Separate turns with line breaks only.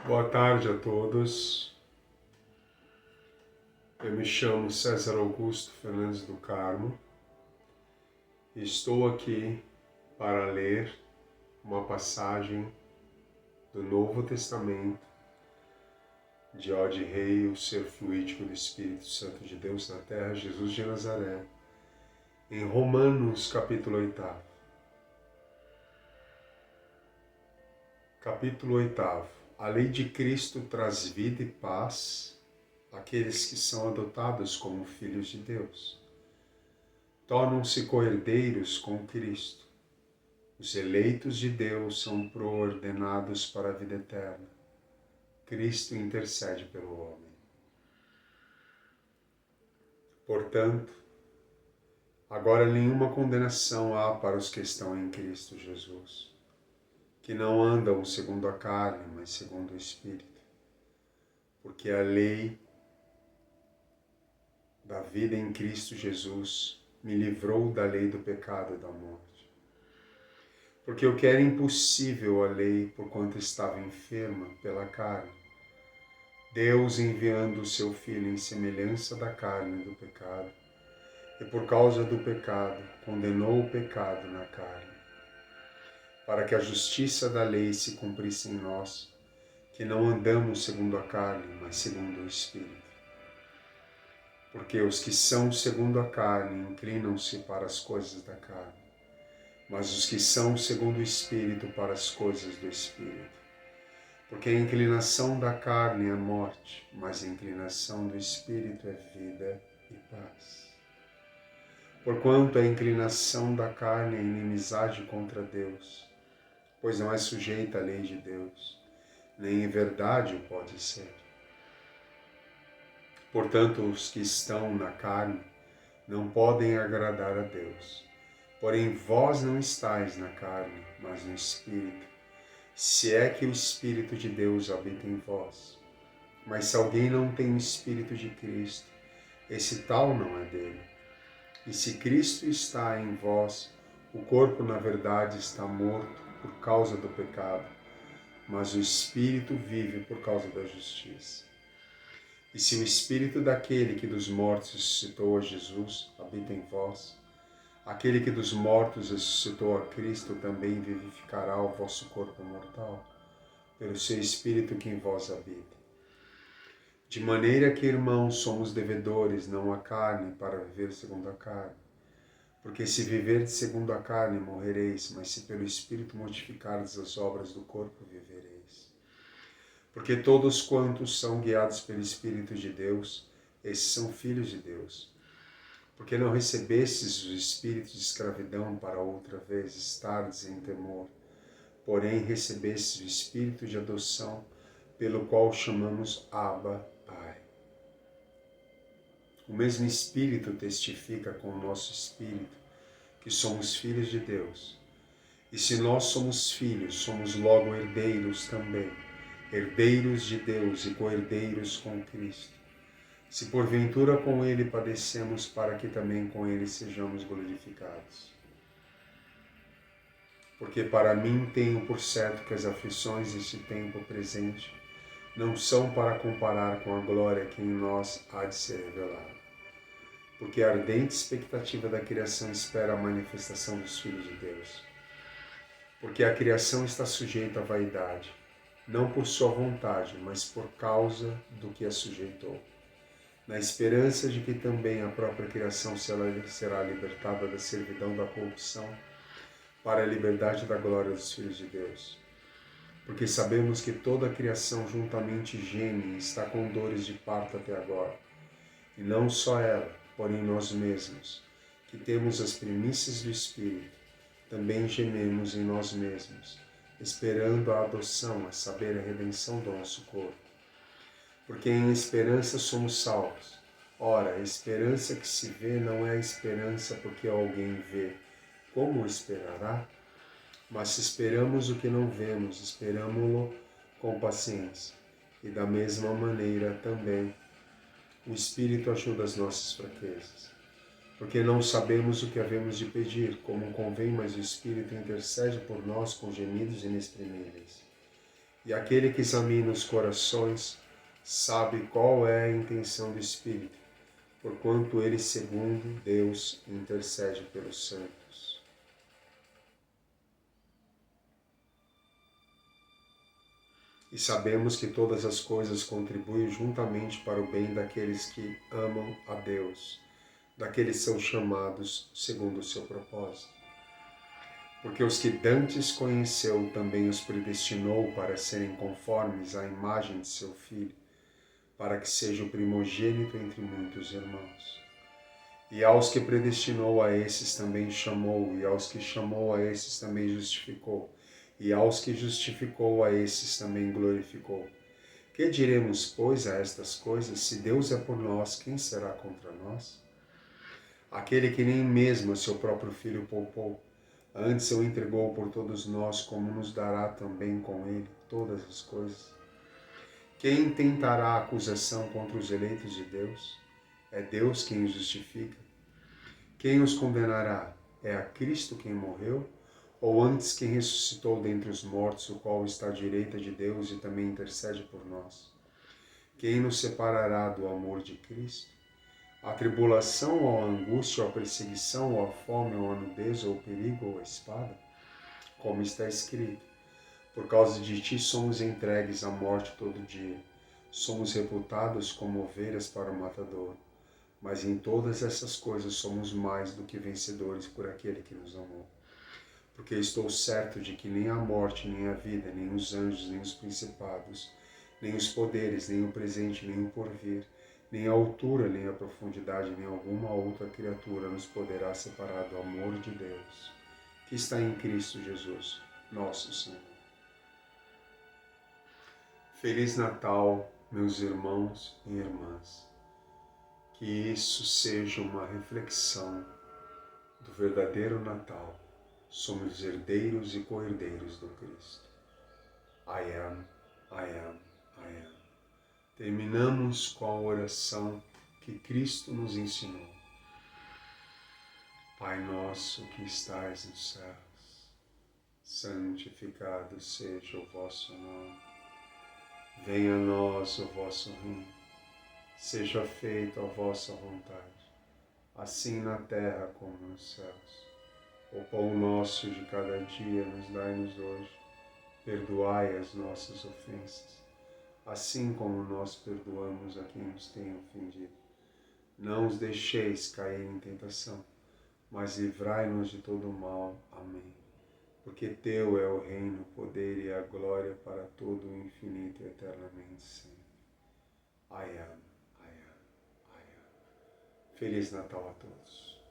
Boa tarde a todos. Eu me chamo César Augusto Fernandes do Carmo e estou aqui para ler uma passagem do Novo Testamento de Od Rei, o ser fluídico do Espírito Santo de Deus na Terra, Jesus de Nazaré, em Romanos capítulo 8. Capítulo 8. A lei de Cristo traz vida e paz àqueles que são adotados como filhos de Deus. Tornam-se co-herdeiros com Cristo. Os eleitos de Deus são proordenados para a vida eterna. Cristo intercede pelo homem. Portanto, agora nenhuma condenação há para os que estão em Cristo Jesus, que não andam segundo a carne, mas segundo o Espírito. Porque a lei da vida em Cristo Jesus me livrou da lei do pecado e da morte. Porque o que era impossível à lei, porquanto estava enferma pela carne, Deus, enviando o seu Filho em semelhança da carne e do pecado, e por causa do pecado, condenou o pecado na carne, para que a justiça da lei se cumprisse em nós, que não andamos segundo a carne, mas segundo o Espírito. Porque os que são segundo a carne inclinam-se para as coisas da carne, mas os que são segundo o Espírito para as coisas do Espírito. Porque a inclinação da carne é morte, mas a inclinação do Espírito é vida e paz. Porquanto a inclinação da carne é inimizade contra Deus, pois não é sujeita à lei de Deus, nem em verdade o pode ser. Portanto, os que estão na carne não podem agradar a Deus. Porém, vós não estáis na carne, mas no Espírito, se é que o Espírito de Deus habita em vós. Mas se alguém não tem o Espírito de Cristo, esse tal não é dele. E se Cristo está em vós, o corpo na verdade está morto por causa do pecado, mas o Espírito vive por causa da justiça. E se o Espírito daquele que dos mortos ressuscitou a Jesus habita em vós, aquele que dos mortos ressuscitou a Cristo também vivificará o vosso corpo mortal, pelo seu Espírito que em vós habita. De maneira que, irmãos, somos devedores, não à carne, para viver segundo a carne. Porque se viverdes segundo a carne, morrereis, mas se pelo Espírito mortificardes as obras do corpo, vivereis. Porque todos quantos são guiados pelo Espírito de Deus, esses são filhos de Deus. Porque não recebestes o espírito de escravidão para outra vez estardes em temor, porém recebestes o espírito de adoção, pelo qual chamamos Abba, Pai. O mesmo Espírito testifica com o nosso espírito que somos filhos de Deus. E se nós somos filhos, somos logo herdeiros também, herdeiros de Deus e co-herdeiros com Cristo. Se porventura com ele padecemos, para que também com ele sejamos glorificados. Porque para mim tenho por certo que as aflições deste tempo presente não são para comparar com a glória que em nós há de ser revelada. Porque a ardente expectativa da criação espera a manifestação dos filhos de Deus. Porque a criação está sujeita à vaidade, não por sua vontade, mas por causa do que a sujeitou, na esperança de que também a própria criação será libertada da servidão da corrupção para a liberdade da glória dos filhos de Deus. Porque sabemos que toda a criação juntamente geme e está com dores de parto até agora. E não só ela, porém nós mesmos, que temos as primícias do Espírito, também gememos em nós mesmos, esperando a adoção, a saber, a redenção do nosso corpo. Porque em esperança somos salvos. Ora, a esperança que se vê não é a esperança porque alguém vê. Como esperará? Mas se esperamos o que não vemos, esperamo-lo com paciência. E da mesma maneira também o Espírito ajuda as nossas fraquezas. Porque não sabemos o que havemos de pedir, como convém, mas o Espírito intercede por nós com gemidos inexprimíveis. E aquele que examina os corações sabe qual é a intenção do Espírito, porquanto ele, segundo Deus, intercede pelos santos. E sabemos que todas as coisas contribuem juntamente para o bem daqueles que amam a Deus, daqueles que são chamados segundo o seu propósito. Porque os que dantes conheceu também os predestinou para serem conformes à imagem de seu Filho, para que seja o primogênito entre muitos irmãos. E aos que predestinou a esses também chamou, e aos que chamou a esses também justificou, e aos que justificou a esses também glorificou. Que diremos, pois, a estas coisas? Se Deus é por nós, quem será contra nós? Aquele que nem mesmo a seu próprio Filho poupou, antes o entregou por todos nós, como nos dará também com ele todas as coisas? Quem tentará acusação contra os eleitos de Deus? É Deus quem os justifica. Quem os condenará? É a Cristo quem morreu, ou antes quem ressuscitou dentre os mortos, o qual está à direita de Deus e também intercede por nós? Quem nos separará do amor de Cristo? A tribulação, ou a angústia, ou a perseguição, ou a fome, ou a nudez, ou o perigo, ou a espada? Como está escrito: por causa de ti somos entregues à morte todo dia. Somos reputados como ovelhas para o matador. Mas em todas essas coisas somos mais do que vencedores por aquele que nos amou. Porque estou certo de que nem a morte, nem a vida, nem os anjos, nem os principados, nem os poderes, nem o presente, nem o porvir, nem a altura, nem a profundidade, nem alguma outra criatura nos poderá separar do amor de Deus, que está em Cristo Jesus, nosso Senhor. Feliz Natal, meus irmãos e irmãs. Que isso seja uma reflexão do verdadeiro Natal. Somos herdeiros e co-herdeiros do Cristo. I am, I am, I am. Terminamos com a oração que Cristo nos ensinou. Pai nosso que estais nos céus, santificado seja o vosso nome. Venha a nós o vosso reino. Seja feita a vossa vontade, assim na terra como nos céus. O pão nosso de cada dia nos dai-nos hoje. Perdoai as nossas ofensas, assim como nós perdoamos a quem nos tem ofendido. Não os deixeis cair em tentação, mas livrai-nos de todo o mal. Amém. Porque teu é o reino, o poder e a glória para todo o infinito e eternamente sempre. I am, I am, I am. Feliz Natal a todos.